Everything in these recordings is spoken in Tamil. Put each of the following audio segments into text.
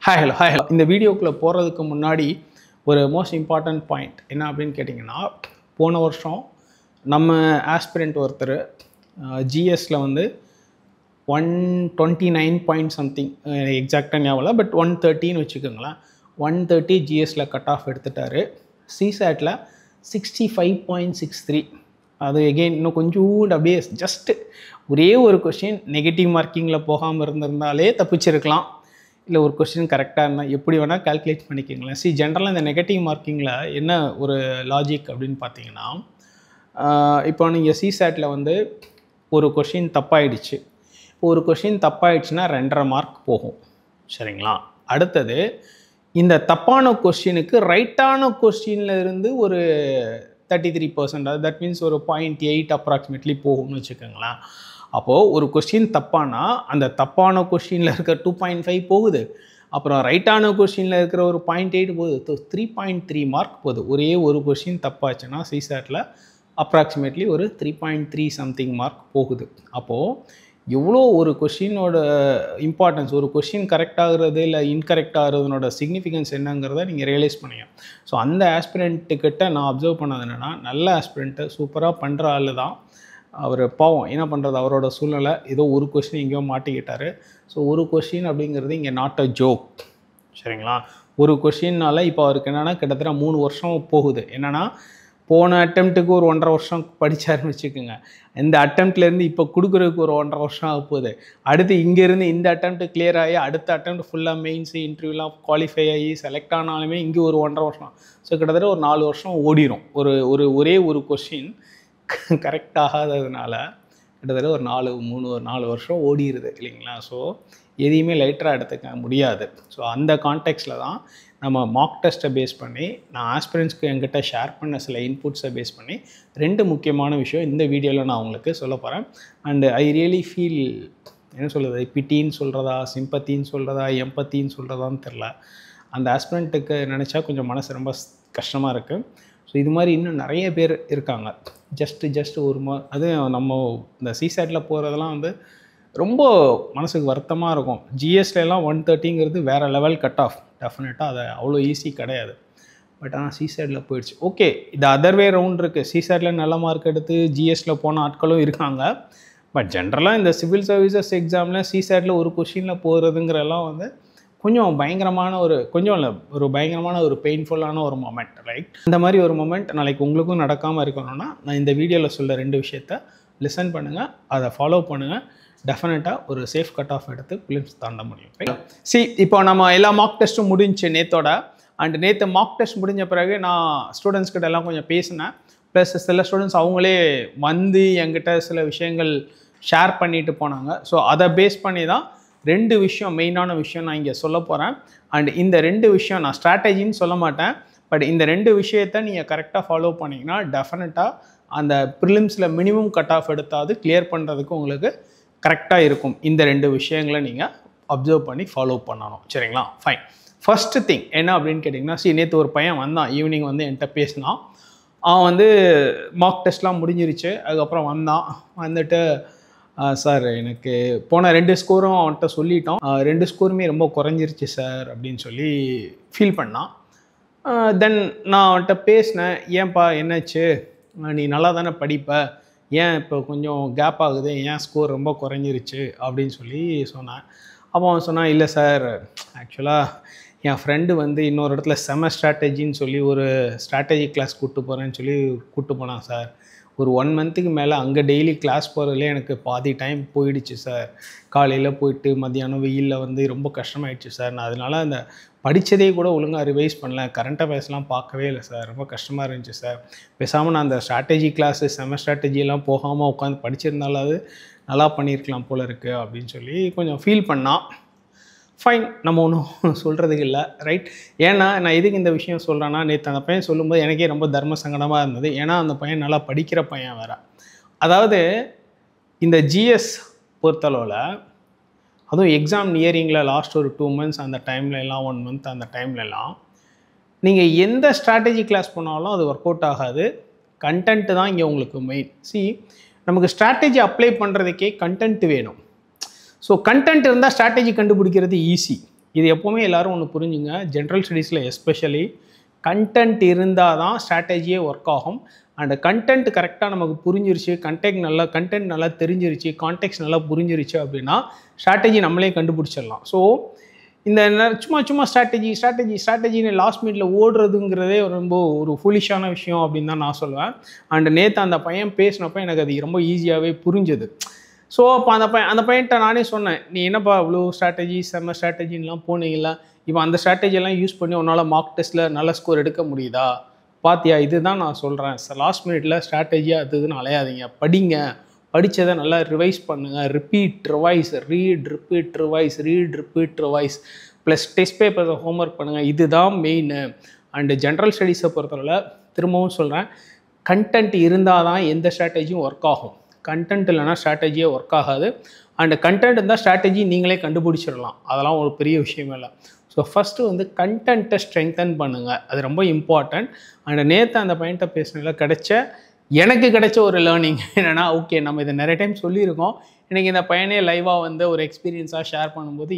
ஹாய் ஹலோ ஹாய் ஹலோ இந்த வீடியோக்குள்ளே போகிறதுக்கு முன்னாடி ஒரு மோஸ்ட் இம்பார்ட்டன்ட் பாயிண்ட் என்ன அப்படின்னு கேட்டிங்கன்னா, போன வருஷம் நம்ம ஆஸ்பிரண்ட் ஒருத்தர் ஜிஎஸ்சில் வந்து 129 பாயிண்ட் சம்திங் எக்ஸாக்டாக ஞாபகம் இல்லை, பட் 130ன்னு வச்சுக்கோங்களேன். 130 ஜிஎஸ்சில் கட் ஆஃப் எடுத்துட்டார். சிசாட்டில் 65.63. அது எகெயின் இன்னும் கொஞ்சம் அப்படியே ஜஸ்ட்டு ஒரே ஒரு கொஸ்டின் நெகட்டிவ் மார்க்கிங்கில் போகாமல் இருந்திருந்தாலே தப்பிச்சிருக்கலாம். இல்லை ஒரு கொஸ்டின் கரெக்டாக இருந்தால் எப்படி வேணால் கால்குலேட் பண்ணிக்கிங்களேன். ஜென்ரலாக இந்த நெகட்டிவ் மார்க்கிங்கில் என்ன ஒரு லாஜிக் அப்படின்னு பார்த்தீங்கன்னா, இப்போ நீங்கள் சிசாட்டில் வந்து ஒரு கொஸ்டின் தப்பாயிடுச்சு. இப்போ ஒரு கொஸ்டின் தப்பாயிடுச்சுன்னா 2.5 மார்க் போகும், சரிங்களா? அடுத்தது இந்த தப்பான கொஸ்டினுக்கு ரைட்டான கொஸ்டினில் இருந்து ஒரு 33%, தட் மீன்ஸ் ஒரு 0.8 அப்ராக்சிமேட்லி போகும்னு வச்சுக்கோங்களேன். அப்போது ஒரு கொஸ்டின் தப்பானா அந்த தப்பான கொஸ்டினில் இருக்கிற 2.5 போகுது, அப்புறம் ரைட்டான கொஸ்டினில் இருக்கிற ஒரு 0.8 போகுது. 3.3 மார்க் போகுது. ஒரே ஒரு கொஸ்டின் தப்பாச்சுன்னா சிசாட்டில் அப்ராக்சிமேட்லி ஒரு 3.3 சம்திங் மார்க் போகுது. அப்போது எவ்வளோ ஒரு கொஸ்டினோட இம்பார்ட்டன்ஸ், ஒரு கொஸ்டின் கரெக்ட் ஆகுறது இல்லை இன்கரெக்ட் ஆகுறதுனோட சிக்னிஃபிகன்ஸ் என்னங்கிறத நீங்கள் ரியலைஸ் பண்ணுங்க. ஸோ அந்த ஆஸ்பிரண்ட்டுக்கிட்ட நான் அப்சர்வ் பண்ணது என்னென்னா, நல்ல ஆஸ்பிரண்ட்டு சூப்பராக பண்ணுற ஆள் தான். அவர் பாவம் என்ன பண்ணுறது, அவரோட சூழ்நிலை ஏதோ ஒரு கொஸ்டின் எங்கேயோ மாட்டிக்கிட்டார். ஸோ ஒரு கொஸ்டின் அப்படிங்கிறது இங்கே நாட் அ ஜோக், சரிங்களா? ஒரு கொஸ்டின்னால இப்போ அவருக்கு என்னென்னா கிட்டத்தட்ட 3 வருஷம் போகுது. என்னென்னா போன அட்டெம்ப்ட்டுக்கு ஒரு 1.5 வருஷம் படித்தாருன்னு வச்சுக்கோங்க. இந்த அட்டெம்ப்ட்லேருந்து இப்போ கொடுக்குறதுக்கு ஒரு 1.5 வருஷம் ஆக போகுது. அடுத்து இங்கேருந்து இந்த அட்டெம்ப்ட் கிளியர் ஆகி அடுத்த அட்டெம்ப்ட் ஃபுல்லாக மெயின்ஸு இன்டர்வியூலாம் குவாலிஃபை ஆகி செலக்ட் ஆனாலுமே இங்கே ஒரு 1.5 வருஷம். ஸோ கிட்டத்தட்ட ஒரு 4 வருஷம் ஓடிடும். ஒரே ஒரு கொஸ்டின் கரெக்ட் ஆகாததுனால கிட்டத்தட்ட ஒரு 4 வருஷம் ஓடிடுது இல்லைங்களா? ஸோ எதையுமே லைட்டராக எடுத்துக்க முடியாது. ஸோ அந்த கான்டெக்ஸ்டில் தான் நம்ம மார்க் டெஸ்ட்டை பேஸ் பண்ணி நான் ஆஸ்பிரண்ட்ஸ்க்கு என்கிட்ட ஷேர் பண்ண சில இன்புட்ஸை பேஸ் பண்ணி 2 முக்கியமான விஷயம் இந்த வீடியோவில் நான் உங்களுக்கு சொல்ல போகிறேன். அண்டு ஐ ரியலி ஃபீல், என்ன சொல்கிறது, பிட்டின்னு சொல்கிறதா, சிம்பத்தின்னு சொல்கிறதா, எம்பத்தின்னு சொல்கிறதான்னு தெரில. அந்த ஆஸ்பிரண்ட்டுக்கு நினச்சா கொஞ்சம் மனசு ரொம்ப கஷ்டமாக இருக்குது. ஸோ இது மாதிரி இன்னும் நிறைய பேர் இருக்காங்க. ஜஸ்ட் ஒரு அது நம்ம இந்த சிசாட்டில் போகிறதெல்லாம் வந்து ரொம்ப மனசுக்கு வருத்தமாக இருக்கும். ஜிஎஸ்டிலாம் 130ங்கிறது வேறு லெவல் கட் ஆஃப், டெஃபினட்டாக அது அவ்வளோ ஈஸி கிடையாது. பட் ஆனால் சிசாட்டில் போயிடுச்சு. ஓகே, இது அதர் வே ரவுண்ட் இருக்குது. சிசாட்டில் நல்ல மார்க் எடுத்து ஜிஎஸ்டியில் போன ஆட்களும் இருக்காங்க. பட் ஜென்ரலாக இந்த சிவில் சர்வீசஸ் எக்ஸாமில் சிசாட்டில் ஒரு கொஷினில் போகிறதுங்கிறலாம் வந்து கொஞ்சம் பயங்கரமான ஒரு பயங்கரமான ஒரு பெயின்ஃபுல்லான ஒரு மொமெண்ட், ரைட்? இந்த மாதிரி ஒரு மொமெண்ட் நாளைக்கு உங்களுக்கும் நடக்காமல் இருக்கணும்னா நான் இந்த வீடியோவில் சொல்ல 2 விஷயத்த லிசன் பண்ணுங்கள், அதை ஃபாலோ பண்ணுங்கள். டெஃபினட்டாக ஒரு சேஃப் கட் ஆஃப் எடுத்து பிலிம்ஸ் தாண்ட முடியும், ரைட்? இப்போ நம்ம எல்லா மார்க் டெஸ்ட்டும் முடிஞ்சு நேற்றோட. அண்ட் நேற்று மார்க் டெஸ்ட் முடிஞ்ச பிறகு நான் ஸ்டூடெண்ட்ஸ் கிட்ட எல்லாம் கொஞ்சம் பேசினேன். ப்ளஸ் சில ஸ்டூடெண்ட்ஸ் அவங்களே வந்து என்கிட்ட சில விஷயங்கள் ஷேர் பண்ணிட்டு போனாங்க. ஸோ அதை பேஸ் பண்ணி தான் 2 விஷயம், மெயினான விஷயம் நான் இங்கே சொல்ல போகிறேன். அண்ட் இந்த 2 விஷயம் நான் ஸ்ட்ராட்டஜின்னு சொல்ல மாட்டேன், பட் இந்த 2 விஷயத்தை நீங்கள் கரெக்டாக ஃபாலோ பண்ணிங்கன்னா டெஃபினட்டாக அந்த ப்ரிலிம்ஸில் மினிமம் கட் ஆஃப் எடுத்தாவது கிளியர் பண்ணுறதுக்கு உங்களுக்கு கரெக்டாக இருக்கும். இந்த 2 விஷயங்களை நீங்கள் அப்சர்வ் பண்ணி ஃபாலோ பண்ணணும், சரிங்களா? ஃபைன். ஃபஸ்ட்டு திங் என்ன அப்படின்னு கேட்டிங்கன்னா, நேற்று ஒரு பையன் வந்தான், ஈவினிங் வந்து என்கிட்ட பேசினான். அவன் வந்து மார்க் டெஸ்ட்லாம் முடிஞ்சிருச்சு. அதுக்கப்புறம் வந்துட்டு சார் எனக்கு போன 2 ஸ்கோரும் அவன்கிட்ட சொல்லிட்டோம், 2 ஸ்கோருமே ரொம்ப குறைஞ்சிருச்சு சார் அப்படின்னு சொல்லி ஃபீல் பண்ணான். தென் நான் அவன்கிட்ட பேசினேன், ஏன்பா என்னாச்சு, நீ நல்லா தானே படிப்ப, ஏன் இப்போ கொஞ்சம் கேப் ஆகுது, ஏன் ஸ்கோர் ரொம்ப குறைஞ்சிருச்சு அப்படின்னு சொல்லி சொன்னேன். அப்போ அவன் சொன்னான், இல்லை சார், ஆக்சுவலாக என் ஃப்ரெண்டு வந்து இன்னொரு இடத்துல செம ஸ்ட்ராட்டஜின்னு சொல்லி ஒரு ஸ்ட்ராட்டஜி கிளாஸ் கூப்பிட்டு போகிறேன்னு சொல்லி கூப்பிட்டு போனான் சார். ஒரு 1 மந்த்துக்கு மேலே அங்கே டெய்லி கிளாஸ் போகிறதுலே எனக்கு பாதி டைம் போயிடுச்சு சார். காலையில் போயிட்டு மத்தியானம் வெயிலில் வந்து ரொம்ப கஷ்டமாயிடுச்சு சார். நான் அதனால் அந்த படித்ததே கூட ஒழுங்காக ரிவைஸ் பண்ணல, கரண்ட் அஃபேர்ஸ்லாம் பார்க்கவே இல்லை சார், ரொம்ப கஷ்டமாக இருந்துச்சு சார். பேசாமல் நான் அந்த ஸ்ட்ராட்டஜி கிளாஸு செம ஸ்ட்ராட்டஜியெல்லாம் போகாமல் உட்காந்து படிச்சிருந்தாலும் அது நல்லா பண்ணியிருக்கலாம் போல இருக்குது அப்படின்னு சொல்லி கொஞ்சம் ஃபீல் பண்ணான். ஃபைன், நம்ம ஒன்றும் சொல்கிறதுக்கு இல்லை, ரைட்? ஏன்னா நான் எதுக்கு இந்த விஷயம் சொல்கிறேன்னா, நேற்று அந்த பையன் சொல்லும்போது எனக்கே ரொம்ப தர்ம சங்கடமாக இருந்தது. ஏன்னா அந்த பையன் நல்லா படிக்கிற பையன் வேறு. அதாவது இந்த ஜிஎஸ் பொறுத்தளவில், அதுவும் எக்ஸாம் நியரிங்கில் லாஸ்ட் ஒரு 2 months அந்த டைம்லலாம், 1 month அந்த டைம்லலாம் நீங்கள் எந்த ஸ்ட்ராட்டஜி கிளாஸ் போனாலும் அது ஒர்க் அவுட் ஆகாது. கண்டென்ட்டு தான் இங்கே உங்களுக்கு மெயின். நமக்கு ஸ்ட்ராட்டஜி அப்ளை பண்ணுறதுக்கே கண்டென்ட் வேணும். ஸோ கண்டென்ட் இருந்தால் ஸ்ட்ராட்டஜி கண்டுபிடிக்கிறது ஈஸி. இது எப்போவுமே எல்லோரும் ஒன்று புரிஞ்சுங்க, ஜென்ரல் ஸ்டடீஸில் எஸ்பெஷலி கண்டென்ட் இருந்தால் தான் ஸ்ட்ராட்டஜியே ஒர்க் ஆகும். அண்ட் கண்டென்ட் கரெக்டாக நமக்கு புரிஞ்சிருச்சு, கண்டென்ட் நல்லா தெரிஞ்சிருச்சு, கான்டெக்ட் நல்லா புரிஞ்சிருச்சு அப்படின்னா ஸ்ட்ராட்டஜி நம்மளே கண்டுபிடிச்சிடலாம். ஸோ இந்த சும்மா ஸ்ட்ராட்டஜின்னு லாஸ்ட் மினிட்ல ஓடுறதுங்கிறதே ரொம்ப ஒரு ஃபுலிஷான விஷயம் அப்படின்னு தான் நான் சொல்லுவேன். அண்ட் நேற்று அந்த பையன் பேசினப்போ எனக்கு அது ரொம்ப ஈஸியாகவே புரிஞ்சுது. ஸோ அப்போ அந்த பையன்கிட்ட நானே சொன்னேன், நீ என்னப்பா இவ்வளோ செம்ம ஸ்ட்ராட்டஜின்லாம் போனீங்களா, இப்போ அந்த ஸ்ட்ராட்டஜியெல்லாம் யூஸ் பண்ணி உன்னால் மார்க் டெஸ்ட்டில் நல்ல ஸ்கோர் எடுக்க முடியுதா பாத்தியா? இதுதான் நான் சொல்கிறேன். லாஸ்ட் மினிட்ல ஸ்ட்ராட்டஜியாக அதுன்னு அலையாதீங்க, படிங்க, படித்ததை நல்லா ரிவைஸ் பண்ணுங்கள், ரீட் ரிவைஸ் ப்ளஸ் டெஸ்ட் பேப்பர்ஸை ஹோம்ஒர்க் பண்ணுங்கள். இதுதான் மெயின். அண்டு ஜென்ரல் ஸ்டடீஸை பொறுத்தவரை திரும்பவும் சொல்கிறேன், கண்டென்ட் இருந்தால் தான் எந்த ஸ்ட்ராட்டஜியும் ஒர்க் ஆகும். கண்டென்ட் இல்லைனா ஸ்ட்ராட்டஜியே ஒர்க் ஆகாது. அண்ட் கண்டென்ட் இருந்தால் ஸ்ட்ராட்டஜி நீங்களே கண்டுபிடிச்சிடலாம், அதெல்லாம் ஒரு பெரிய விஷயமே இல்லை. ஸோ ஃபஸ்ட்டு வந்து கண்டென்ட்டை ஸ்ட்ரெங்தன் பண்ணுங்கள், அது ரொம்ப இம்பார்ட்டண்ட். அண்ட் நேற்று அந்த பையன்கிட்ட பேசினதில் எனக்கு கிடைச்ச ஒரு லேர்னிங் என்னென்னா, ஓகே நம்ம இதை நிறைய டைம் சொல்லியிருக்கோம், இன்றைக்கி இந்த பையனே லைவாக வந்து ஒரு எக்ஸ்பீரியன்ஸாக ஷேர் பண்ணும்போது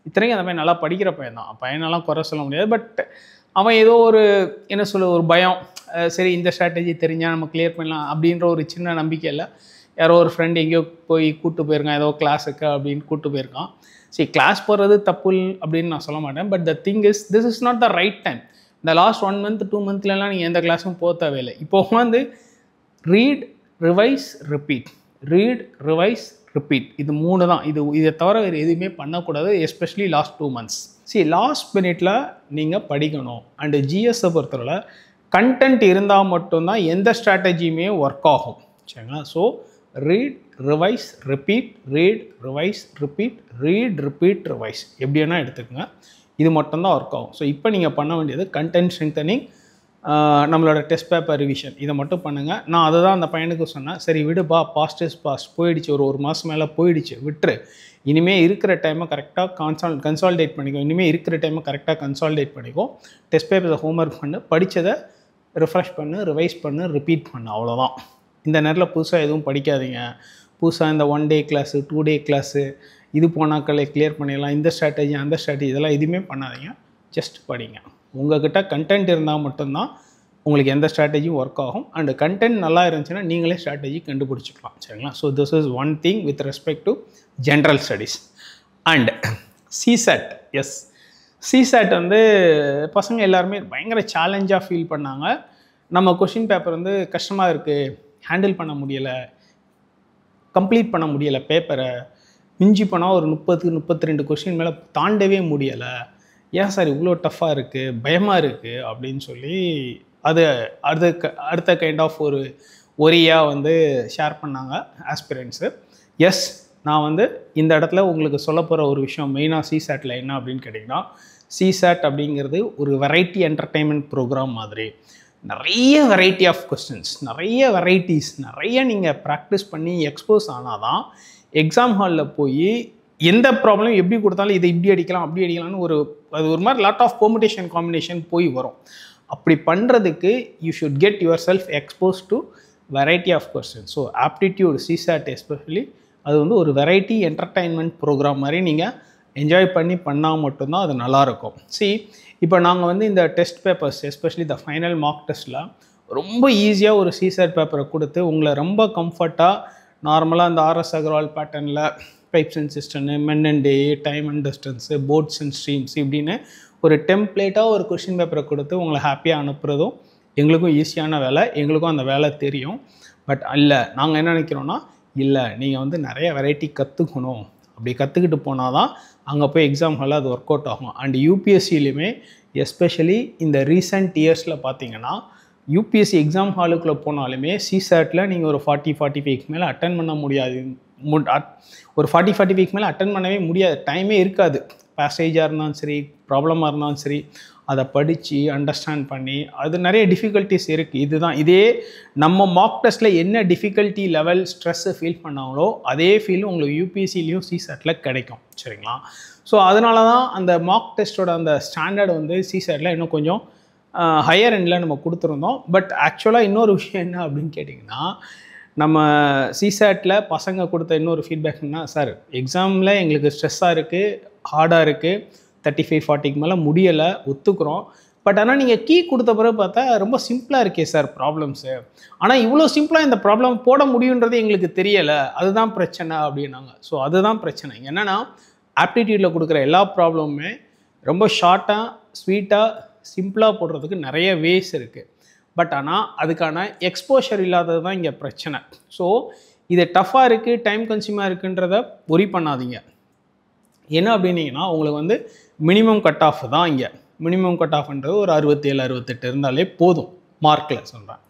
இத்தனைக்கும் அந்த பையன் நல்லா படிக்கிற பையன் தான், பையனெல்லாம் குறை சொல்ல முடியாது. பட் அவன் ஏதோ ஒரு ஒரு பயம், சரி இந்த ஸ்ட்ராட்டஜி தெரிஞ்சால் நம்ம கிளியர் பண்ணலாம் அப்படின்ற ஒரு சின்ன நம்பிக்கையில் யாரோ ஒரு ஃப்ரெண்ட் எங்கேயோ போய் கூப்பிட்டு போயிருக்கான், ஏதோ கிளாஸுக்கு அப்படின்னு கூப்பிட்டு போயிருக்கான். சரி, கிளாஸ் போகிறது தப்பு அப்படின்னு நான் சொல்ல மாட்டேன். But the thing is, this is not the right time. இந்த லாஸ்ட் 1 month 2 monthலாம் நீங்கள் எந்த கிளாஸும் போக தேவையில்லை. இப்போ வந்து ரீட் ரிவைஸ் ரிப்பீட் இது 3 தான். இதை தவிர வேறு எதுவுமே பண்ணக்கூடாது, எஸ்பெஷலி லாஸ்ட் 2 months. லாஸ்ட் மினிட்ல நீங்கள் படிக்கணும். அண்டு ஜிஎஸ்ஸை பொறுத்தவரை கண்டென்ட் இருந்தால் மட்டும்தான் எந்த ஸ்ட்ராட்டஜியுமே ஒர்க் ஆகும், சரிங்களா? ஸோ ரீட் ரிவைஸ் ரிப்பீட் எப்படி வேணால் எடுத்துக்கோங்க, இது மட்டும்தான் ஒர்க் ஆகும். ஸோ இப்போ நீங்கள் பண்ண வேண்டியது கண்டென்ட் ஸ்ட்ரெங்தனிங், நம்மளோட டெஸ்ட் பேப்பர் ரிவிஷன், இதை மட்டும் பண்ணுங்கள். நான் அதை தான் அந்த பையனுக்கு சொன்னேன், சரி விடுப்பா, பாஸ்ட் இஸ் பாஸ்ட், போயிடுச்சு, ஒரு மாதம் மேலே போயிடுச்சு, விட்டுரு. இனிமேல் இருக்கிற டைமை கரெக்டாக கன்சால்டேட் பண்ணிக்கோ, டெஸ்ட் பேப்பரை ஹோம்ஒர்க் பண்ணு, படித்ததை ரிஃப்ரெஷ் பண்ணு, ரிவைஸ் பண்ணு, ரிப்பீட் பண்ணு, அவ்வளோதான். இந்த நேரத்தில் புதுசாக எதுவும் படிக்காதீங்க. புதுசாக இந்த 1 day கிளாஸு 2 day கிளாஸு இது போனாக்களை கிளியர் பண்ணிடலாம், இந்த ஸ்ட்ராட்டஜி அந்த ஸ்ட்ராட்டஜி இதெல்லாம் எதுவுமே பண்ணாதீங்க, ஜஸ்ட் படிங்க. உங்கள்கிட்ட கண்டென்ட் இருந்தால் மட்டும்தான் உங்களுக்கு எந்த ஸ்ட்ராட்டஜியும் ஒர்க் ஆகும். அண்டு கண்டென்ட் நல்லா இருந்துச்சுன்னா நீங்களே ஸ்ட்ராட்டஜி கண்டுபிடிச்சிக்கலாம், சரிங்களா? So this is one thing with respect to general studies. And CSAT, CSAT வந்து பசங்க எல்லாருமே பயங்கர சேலஞ்சாக ஃபீல் பண்ணாங்க. நம்ம கொஷின் பேப்பர் வந்து கஷ்டமாக இருக்குது, ஹேண்டில் பண்ண முடியலை, கம்ப்ளீட் பண்ண முடியலை, பேப்பரை மிஞ்சி போனால் ஒரு 30-32 கொஷின் மேலே தாண்டவே முடியலை, ஏன் சார் இவ்வளோ டஃப்பாக இருக்குது, பயமாக இருக்குது அப்படின்னு சொல்லி அது அடுத்த கைண்ட் ஆஃப் ஒரு ஒரியாக வந்து ஷேர் பண்ணாங்க ஆஸ்பிரண்ட்ஸு. நான் வந்து இந்த இடத்துல உங்களுக்கு சொல்ல போகிற ஒரு விஷயம் மெயினாக சிசேட்டில் என்ன அப்படின்னு கேட்டிங்கன்னா, சிசேட் அப்படிங்கிறது ஒரு வெரைட்டி என்டர்டெயின்மெண்ட் ப்ரோக்ராம் மாதிரி. நிறைய வெரைட்டி ஆஃப் கொஸ்டின்ஸ், நிறைய வெரைட்டிஸ், நிறைய நீங்கள் ப்ராக்டிஸ் பண்ணி எக்ஸ்போஸ் ஆனால் தான் எக்ஸாம் ஹாலில் போய் எந்த ப்ராப்ளம் எப்படி கொடுத்தாலும் இதை இப்படி அடிக்கலாம் அப்படி அடிக்கலாம்னு அது ஒரு மாதிரி லாட் ஆஃப் காம்பினேஷன் போய் வரும். அப்படி பண்ணுறதுக்கு you should get yourself expose to variety of questions. So aptitude CSAT especially அது வந்து ஒரு வெரைட்டி என்டர்டெயின்மெண்ட் ப்ரோக்ராம் மாதிரி நீங்கள் என்ஜாய் பண்ணால் மட்டும்தான் அது நல்லாயிருக்கும். இப்போ நாங்கள் வந்து இந்த test papers especially the final mark டெஸ்ட்டில் ரொம்ப ஈஸியாக ஒரு சிசேட் பேப்பரை கொடுத்து உங்களை ரொம்ப கம்ஃபர்ட்டாக நார்மலாக இந்த ஆர்எஸ் அகர்வால் பேட்டர்னில் பைப்ஸ் அண்ட் சிஸ்டம்னு men and day, time and distance, boats and streams இப்படின்னு ஒரு டெம்ப்ளேட்டாக ஒரு கொஷின் பேப்பரை கொடுத்து உங்களை ஹாப்பியாக அனுப்புகிறதும் எங்களுக்கும் ஈஸியான வேலை, எங்களுக்கும் அந்த வேலை தெரியும். பட் நாங்கள் என்ன நினைக்கிறோன்னா, நீங்கள் வந்து நிறைய வெரைட்டி கற்றுக்கணும், அப்படி கற்றுக்கிட்டு போனால் தான் அங்கே போய் எக்ஸாம் ஹாலில் அது ஒர்க் அவுட் ஆகும். அண்ட் யூபிஎஸ்சிலையுமே எஸ்பெஷலி இந்த ரீசெண்ட் இயர்ஸில் பார்த்தீங்கன்னா யூபிஎஸ்சி எக்ஸாம் ஹாலுக்குள்ளே போனாலுமே சிசேட்டில் நீங்கள் ஒரு 40-45 மேலே அட்டன் பண்ண முடியாது. ஒரு 40-45 மேலே அட்டன் பண்ணவே முடியாது, டைமே இருக்காது. பேசேஜாக இருந்தாலும் சரி, ப்ராப்ளமாக இருந்தாலும் சரி, அதை படித்து அண்டர்ஸ்டாண்ட் பண்ணி அது நிறைய டிஃபிகல்ட்டிஸ் இருக்குது. இதே நம்ம மார்க் டெஸ்ட்டில் என்ன டிஃபிகல்ட்டி லெவல் ஸ்ட்ரெஸ்ஸை ஃபீல் பண்ணாங்களோ அதே ஃபீல் உங்களுக்கு யூபிஎஸ்சிலையும் சிசேட்டில் கிடைக்கும், சரிங்களா? ஸோ அதனால தான் அந்த மார்க் டெஸ்ட்டோட அந்த ஸ்டாண்டர்ட் வந்து சிசேட்டில் இன்னும் கொஞ்சம் ஹையர் எண்டில் நம்ம கொடுத்துருந்தோம். பட் ஆக்சுவலாக இன்னொரு விஷயம் என்ன அப்படின்னு கேட்டிங்கன்னா, நம்ம சிசேட்டில் பசங்க கொடுத்த இன்னொரு ஃபீட்பேக்னா, சார் எக்ஸாமில் எங்களுக்கு ஸ்ட்ரெஸ்ஸாக இருக்குது, ஹார்டாக இருக்குது, 35-40க்கு மேலே முடியலை, ஒத்துக்கிறோம். பட் ஆனால் நீங்கள் கீ கொடுத்த பிறகு பார்த்தா ரொம்ப சிம்பிளாக இருக்கே சார் ப்ராப்ளம்ஸு, ஆனால் இவ்வளோ சிம்பிளாக இந்த ப்ராப்ளம் போட முடியுன்றது எங்களுக்கு தெரியலை, அதுதான் பிரச்சனை அப்படின்னாங்க. ஸோ அதுதான் பிரச்சனை. என்னென்னா ஆப்டிடியூடில் கொடுக்குற எல்லா ப்ராப்ளமுமே ரொம்ப ஷார்ட்டாக ஸ்வீட்டாக சிம்பிளாக போடுறதுக்கு நிறைய வேஸ் இருக்குது. பட் ஆனால் அதுக்கான எக்ஸ்போஷர் இல்லாதது தான் இங்கே பிரச்சனை. ஸோ இது டஃப்பாக இருக்குது, டைம் கன்சியூமாக இருக்குன்றத ஒரி பண்ணாதீங்க. என்ன அப்படின்னீங்கன்னா உங்களுக்கு வந்து மினிமம் கட் ஆஃப் தான் இங்கே. மினிமம் கட் ஆஃப்ன்றது ஒரு 67-68 இருந்தாலே போதும் மார்க்கில் சொல்கிறேன்.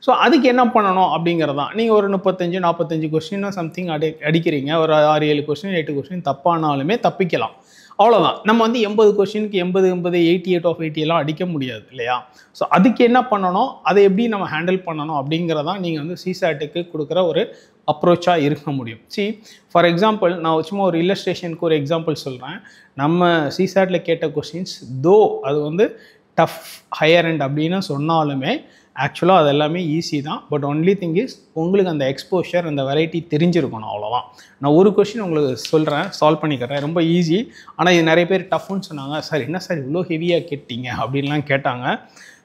ஸோ அதுக்கு என்ன பண்ணணும் அப்படிங்கிறது தான். நீங்கள் ஒரு 35-45 கொஸ்டின் சம்திங் அடிக்கிறீங்க, ஒரு 6-7 கொஸ்டின் 8 கொஸ்டின் தப்பானாலுமே தப்பிக்கலாம், அவ்வளோதான். நம்ம வந்து 80 கொஸ்டினுக்கு 80 88 ஆஃப் 80 எல்லாம் அடிக்க முடியாது இல்லையா? ஸோ அதுக்கு என்ன பண்ணணும், அதை எப்படி நம்ம ஹேண்டில் பண்ணணும் அப்படிங்கிறதான் நீங்கள் வந்து சிசாட்டுக்கு கொடுக்குற ஒரு அப்ரோச்சாக இருக்க முடியும். ஃபார் எக்ஸாம்பிள் நான் சும்மா ஒரு இல்லஸ்ட்ரேஷனுக்கு ஒரு எக்ஸாம்பிள் சொல்கிறேன். நம்ம சிசாட்டில் கேட்ட கொஸ்டின்ஸ் அது வந்து டஃப் ஹையர் எண்ட் அப்படின்னு சொன்னாலுமே ஆக்சுவலாக அது எல்லாமே ஈஸி தான். பட் ஒன்லி திங் இஸ் உங்களுக்கு அந்த எக்ஸ்போஷர், அந்த வெரைட்டி தெரிஞ்சிருக்கணும், அவ்வளோதான். நான் ஒரு கொஸ்டின் உங்களுக்கு சொல்கிறேன், சால்வ் பண்ணிக்கிறேன், ரொம்ப ஈஸி. ஆனால் இது நிறைய பேர் டஃப்னு சொன்னாங்க. சார் என்ன சார் இவ்வளோ ஹெவியாக கேட்டீங்க அப்படின்லாம் கேட்டாங்க.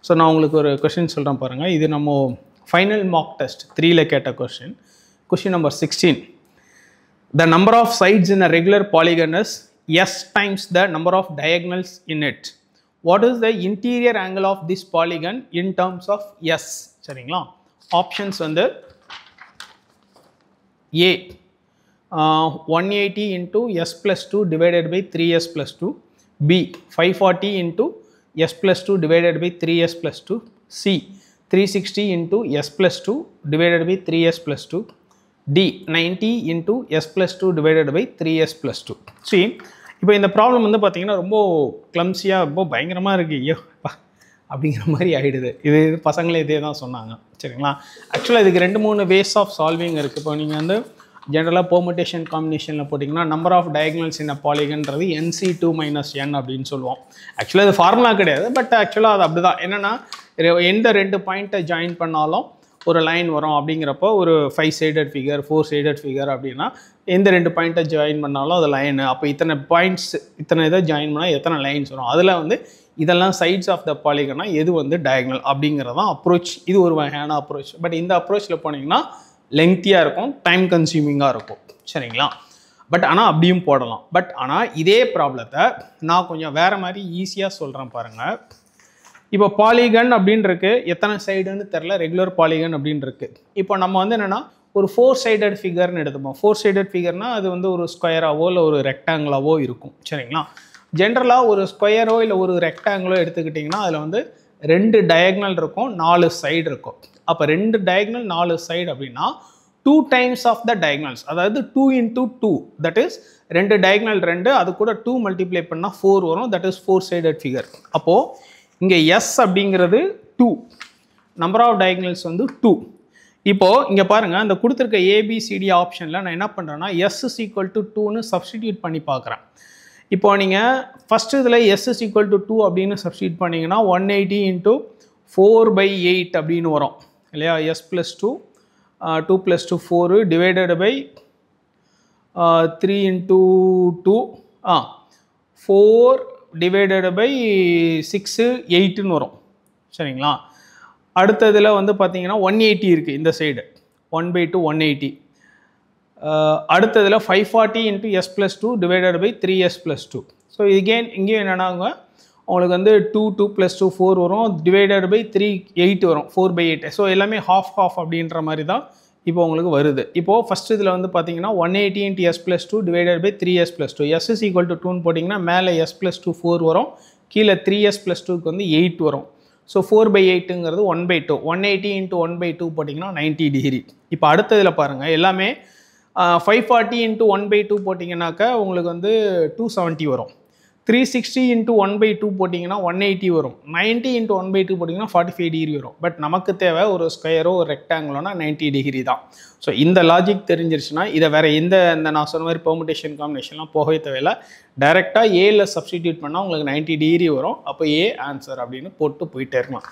ஸோ நான் உங்களுக்கு ஒரு கொஸ்டின் சொல்கிறேன் பாருங்கள். இது நம்ம ஃபைனல் மார்க் டெஸ்ட் 3ல் கேட்ட question. Question number 16. The number of sides in a regular polygon is s times the number of diagonals in it. What is the interior angle of this polygon in terms of s? சரிங்களா? ஆப்ஷன்ஸ் வந்து A 180 into s plus 2 divided by 3s plus 2, B 540 into s plus 2 divided by 3s plus 2, C 360 into s plus 2 divided by 3s plus 2, D 90 into s plus 2 divided by 3s plus 2. See, இப்போ இந்த ப்ராப்ளம் வந்து பார்த்தீங்கன்னா ரொம்ப கிளம்ஸியாக ரொம்ப பயங்கரமாக இருக்குது. ஐயோ அப்படிங்கிற மாதிரி ஆகிடுது. இது பசங்களே இதே தான் சொன்னாங்க. சரிங்களா? ஆக்சுவலாக இதுக்கு 2-3 வேஸ் ஆஃப் சால்விங் இருக்குது. இப்போ நீங்கள் வந்து ஜென்ரலாக பெர்முடேஷன் காம்பினேஷனில் போட்டிங்கன்னா number of diagonals in a பாலிகன்றது NC2 - n அப்படின்னு சொல்லுவோம். ஆக்சுவலாக இது ஃபார்முலா கிடையாது, பட் ஆக்சுவலாக அது அப்படி தான். என்னென்னா எந்த 2 பாயிண்ட்டை ஜாயின் பண்ணாலும் ஒரு லைன் வரும். அப்படிங்கிறப்போ ஒரு 5 சைடட் ஃபிகர் 4 சைடட் ஃபிகர் அப்படின்னா எந்த 2 பாயிண்ட்டை ஜாயின் பண்ணாலும் அது லைனு. அப்போ இத்தனை பாயிண்ட்ஸ் இத்தனை இதை ஜாயின் பண்ணால் எத்தனை லைன்ஸ் வரும், அதில் வந்து இதெல்லாம் சைட்ஸ் ஆஃப் த பாலிகனா எது வந்து டயகனல் அப்படிங்கிறதான் அப்ரோச். இது ஒரு வகையான அப்ரோச். பட் இந்த அப்ரோச்சில் போனீங்கன்னா லெங்க்த்தியாக இருக்கும், டைம் கன்சியூமிங்காக இருக்கும். சரிங்களா? பட் ஆனால் அப்படியும் போடலாம். பட் ஆனால் இதே ப்ராப்ளத்தை நான் கொஞ்சம் வேறு மாதிரி ஈஸியாக சொல்கிறேன் பாருங்கள். இப்போ பாலிகன் அப்படின்னு இருக்கு, எத்தனை சைடுன்னு தெரில, ரெகுலர் பாலிகன் அப்படின்னு இருக்கு. இப்போ நம்ம வந்து என்னென்னா ஒரு 4 சைடட் ஃபிகர்னு எடுத்துப்போம். 4 சைடட் ஃபிகர்னால் அது வந்து ஒரு ஸ்கொயராகவோ இல்லை ஒரு ரெக்டாங்கிளாவோ இருக்கும். சரிங்களா? ஜென்ரலாக ஒரு ஸ்கொயரோ இல்லை ஒரு ரெக்டாங்கிளோ எடுத்துக்கிட்டிங்கன்னா அதில் வந்து 2 டயகனல் இருக்கும், 4 சைடு இருக்கும். அப்போ 2 டயகனல் 4 சைடு அப்படின்னா 2 டைம்ஸ் ஆஃப் த டயகனல்ஸ், அதாவது 2 into 2, தட் இஸ் 2 டயகனல் 2, அது கூட 2 மல்டிப்ளை பண்ணால் 4 வரும், தட் இஸ் 4 சைடட் ஃபிகர். அப்போது இங்கே எஸ் அப்படிங்கிறது 2, நம்பர் ஆஃப் டயகனல்ஸ் வந்து 2. இப்போது இங்கே பாருங்கள், அந்த கொடுத்துருக்க ABCD ஆப்ஷனில் நான் என்ன பண்ணுறேன்னா எஸ் இஸ் ஈக்குவல் டு 2ன்னு சப்ஸ்டிடியூட் பண்ணி பார்க்குறேன். இப்போ நீங்கள் ஃபஸ்ட்டு இதில் எஸ் இஸ் ஈக்குவல் டு 2 அப்படின்னு சப்ஸ்டியூட் பண்ணிங்கன்னா 180 into 4/8 அப்படின்னு வரும் இல்லையா? Yes plus 2 2 + 2 4 divided by 3 into 2 4 divided by 6 8ன்னு வரும். சரிங்களா? அடுத்ததில் வந்து பார்த்தீங்கன்னா 180 இருக்குது இந்த சைடு, 1/2 180. அடுத்ததில் 540 into s plus 2 divided by 3s plus 2. So இங்கேயும் என்னென்னாங்க உங்களுக்கு வந்து 2 2 + 2 4 வரும், டிவைடட் பை 3 8 வரும், 4/8. ஸோ எல்லாமே ஹாஃப் அப்படின்ற மாதிரி தான் இப்போ உங்களுக்கு வருது. இப்போது ஃபஸ்ட்டு இதில் வந்து பார்த்தீங்கன்னா 180 into s plus 2 divided by 3s plus 2. s is equal to 2ன்னு போட்டிங்கன்னா மேலே s plus 2 4 வரும், கீழே 3s plus 2க்கு வந்து 8 வரும். ஸோ 4/8ங்கிறது 1/2. 180 into 1/2 போட்டிங்கன்னா 90 டிகிரி. இப்போ அடுத்ததில் பாருங்கள், எல்லாமே 540 into 1/2 போட்டிங்கன்னாக்கா உங்களுக்கு வந்து 270 வரும். 360 into 1/2 போட்டிங்கன்னா 180 வரும். 90 into 1/2 போட்டிங்கன்னா 45 டிகிரி வரும். பட் நமக்கு தேவை ஒரு ஸ்கொயரோ ஒரு ரெக்டாங்கிளோனா 90 டிகிரி தான். ஸோ இந்த லாஜிக் தெரிஞ்சிருச்சுன்னா இதை வேறு இந்த நான் சொன்ன மாதிரி பெர்முடேஷன் காம்பினேஷன்லாம் போகவே தேவையில்லை. டைரெக்டாக ஏல சப்ஸ்டிடியூட் பண்ணால் உங்களுக்கு 90 டிகிரி வரும். அப்போ ஏ ஆன்சர் அப்படின்னு போட்டு போயிட்டே இருக்கலாம்.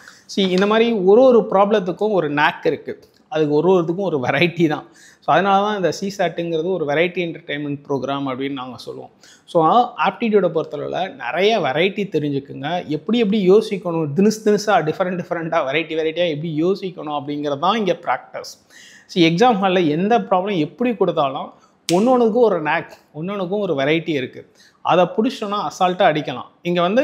இந்த மாதிரி ஒரு ப்ராப்ளத்துக்கும் ஒரு நாக் இருக்குது. அதுக்கு ஒருத்துக்கும் ஒரு வெரைட்டி தான். ஸோ அதனால தான் இந்த சிசாட்டுங்கிறது ஒரு வெரைட்டி என்டர்டெயின்மெண்ட் ப்ரோக்ராம் அப்படின்னு நாங்கள் சொல்லுவோம். ஸோ ஆப்டிடியூடை பொறுத்தளவில் நிறைய வெரைட்டி தெரிஞ்சுக்குங்க. எப்படி யோசிக்கணும், தினுசாக டிஃப்ரெண்ட்டாக வெரைட்டியாக எப்படி யோசிக்கணும் அப்படிங்கிறது தான் இங்கே ப்ராக்டிஸ். ஸோ எக்ஸாம் ஹாலில் எந்த ப்ராப்ளம் எப்படி கொடுத்தாலும் ஒன்றுக்கும் ஒரு நேக், ஒன்றுக்கும் ஒரு வெரைட்டி இருக்குது. அதை பிடிச்சோன்னா அசால்ட்டாக அடிக்கலாம். இங்கே வந்து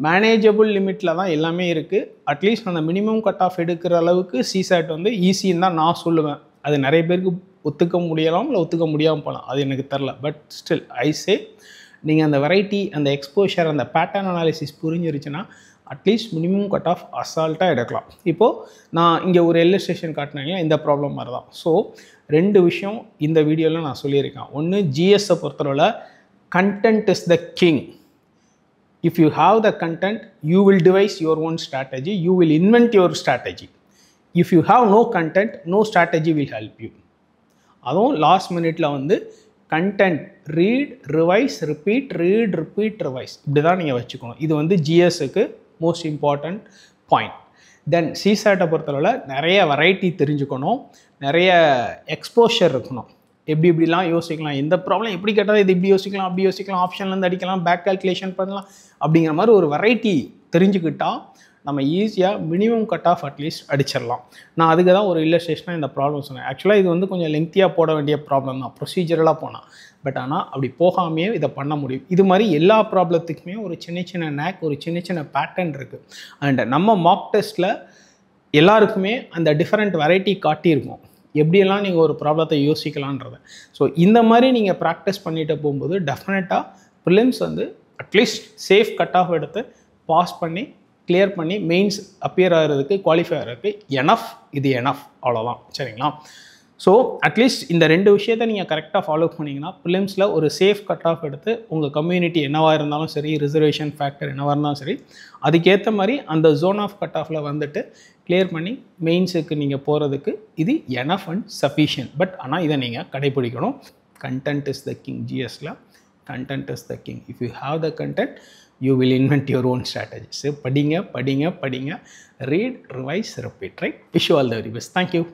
மேனேஜபிள் லிமிட்டில் தான் எல்லாமே இருக்குது. அட்லீஸ்ட் அந்த மினிமம் கட் ஆஃப் எடுக்கிற அளவுக்கு சிசாட் வந்து ஈஸின்னு தான் நான் சொல்லுவேன். அது நிறைய பேருக்கு ஒத்துக்க முடியலாம், இல்லை ஒத்துக்க முடியாமல் போகலாம், அது எனக்கு தெரில. பட் ஸ்டில் ஐ சே, நீங்கள் அந்த வெரைட்டி, அந்த எக்ஸ்போஷர், அந்த பேட்டர்ன் அனாலிசிஸ் புரிஞ்சிருச்சுன்னா அட்லீஸ்ட் மினிமம் கட் ஆஃப் அசால்ட்டாக எடுக்கலாம். இப்போது நான் இங்கே ஒரு இல்லஸ்ட்ரேஷன் காட்டினாங்க, இந்த ப்ராப்ளம் மாதிரி தான். ஸோ 2 விஷயம் இந்த வீடியோவில் நான் சொல்லியிருக்கேன். ஒன்று, ஜிஎஸ்ஸை பொறுத்தளவில் content is the king. If you have the content, you will devise your own strategy, you will invent your strategy. If you have no content, no strategy will help you. அதுவும் லாஸ்ட் மினிட்ல வந்து content read, revise, repeat, read, repeat, revise, இப்படி தான் நீங்கள் வச்சுக்கணும். இது வந்து ஜிஎஸ்ஸுக்கு மோஸ்ட் இம்பார்ட்டண்ட் பாயிண்ட். தென் சிசாட்டை பொறுத்தளவில் நிறைய வெரைட்டி தெரிஞ்சுக்கணும், நிறைய எக்ஸ்போஷர் இருக்கணும். எப்படிலாம் யோசிக்கலாம், எந்த ப்ராப்ளம் எப்படி கேட்டால் இது இப்படி யோசிக்கலாம், அப்படி யோசிக்கலாம், ஆப்ஷன்லேருந்து அடிக்கலாம், பேக் கால்குலேஷன் பண்ணலாம், அப்படிங்கிற மாதிரி ஒரு வெரைட்டி தெரிஞ்சுக்கிட்டால் நம்ம ஈஸியாக மினிமம் கட் ஆஃப் அட்லீஸ்ட் அடிச்சிடலாம். நான் அதுக்கு தான் ஒரு இல்லஸ்ட்ரேஷனாக இந்த ப்ராப்ளம் சொன்னேன். ஆக்சுவலாக இது வந்து கொஞ்சம் லெங்க்த்தியாக போட வேண்டிய ப்ராப்ளம் தான், ப்ரொசீஜரலாக போனால். பட் ஆனால் அப்படி போகாமையே இதை பண்ண முடியும். இது மாதிரி எல்லா ப்ராப்ளத்துக்குமே ஒரு சின்ன நேக், ஒரு சின்ன பேட்டர்ன் இருக்குது. அண்ட் நம்ம மார்க் டெஸ்ட்டில் எல்லாருக்குமே அந்த டிஃப்ரெண்ட் வெரைட்டி காட்டியிருக்கோம், எப்படியெல்லாம் நீங்கள் ஒரு ப்ராப்ளத்தை யோசிக்கலான்றதை. ஸோ இந்த மாதிரி நீங்கள் ப்ராக்டிஸ் பண்ணிட்டு போகும்போது டெஃபினட்டாக ப்ரிலிம்ஸ் வந்து அட்லீஸ்ட் சேஃப் கட் ஆஃப் எடுத்து பாஸ் பண்ணி கிளியர் பண்ணி மெயின்ஸ் அப்பியர் ஆகிறதுக்கு, குவாலிஃபை ஆகிறதுக்கு இது எனஃப் அவ்வளோதான். சரிங்களா? ஸோ அட்லீஸ்ட் இந்த 2 விஷயத்தை நீங்கள் கரெக்டாக ஃபாலோ பண்ணிங்கன்னா ப்ரிலிம்ஸில் ஒரு சேஃப் கட் ஆஃப் எடுத்து உங்கள் கம்யூனிட்டி என்னவாக இருந்தாலும் சரி, ரிசர்வேஷன் ஃபேக்டர் என்னவாக இருந்தாலும் சரி, அதுக்கேற்ற மாதிரி அந்த ஜோன் ஆஃப் கட் ஆஃபில் வந்துட்டு கிளியர் பண்ணி மெயின்ஸுக்கு நீங்கள் போகிறதுக்கு இது எனஃப் அண்ட் சஃபிஷியன்ட். பட் ஆனால் இதை நீங்கள் கடைப்பிடிக்கணும். Content is the king. ஜிஎஸ்ல content is the king. If you have the content, you will invent your own strategies. So, padinga, read, revise, repeat, right? Wish you all the very best. Thank you.